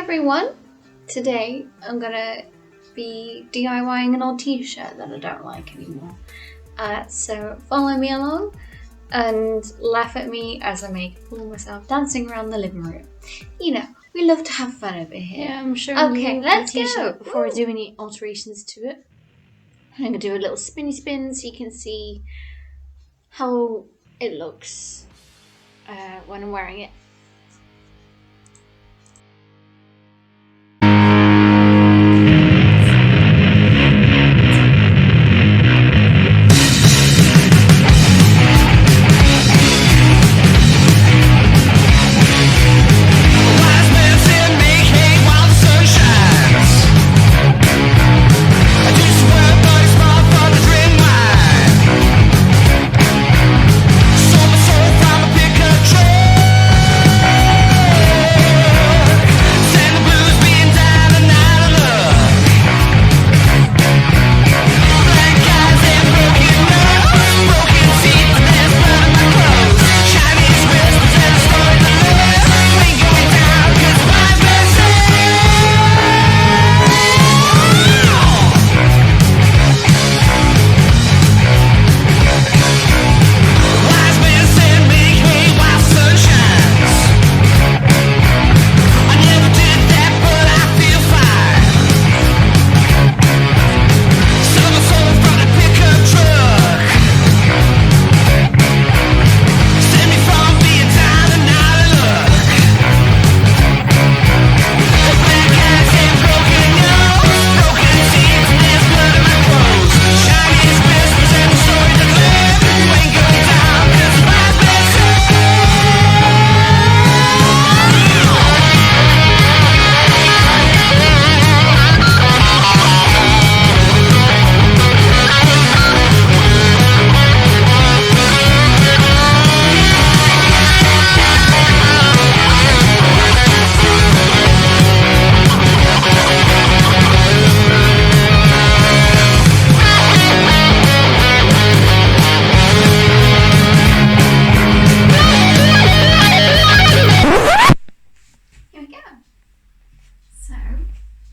everyone! Today I'm gonna be DIYing an old t-shirt that I don't like anymore. So follow me along and laugh at me as I make a fool of myself dancing around the living room. You know, we love to have fun over here. Yeah, I'm showing you let's the t-shirt go. before I do any alterations to it. I'm going to do a little spinny spin so you can see how it looks when I'm wearing it.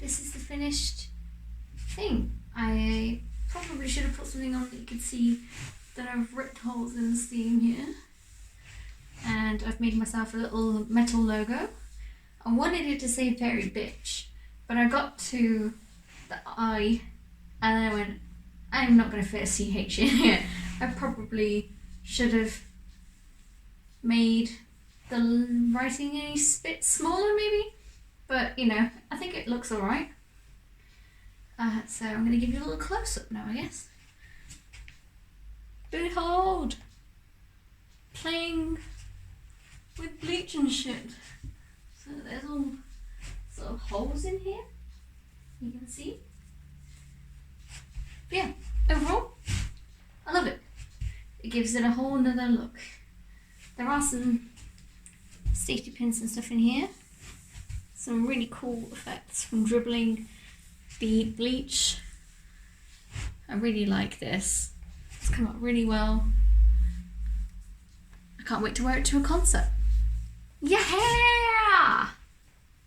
This is the finished thing. I probably should have put something on that you could see that I've ripped holes in the seam here. And I've made myself a little metal logo. I wanted it to say "Very Bitch," but I got to the I and I went, I'm not going to fit a CH in here. I probably should have made the writing a bit smaller maybe. But, you know, I think it looks alright. So I'm going to give you a little close-up now, I guess. Behold! Playing with bleach and shit. So there's all sort of holes in here. You can see. But yeah, overall, I love it. It gives it a whole nother look. There are some safety pins and stuff in here. Some really cool effects from dribbling the bleach. I really like this. It's come out really well. I can't wait to wear it to a concert. Yeah!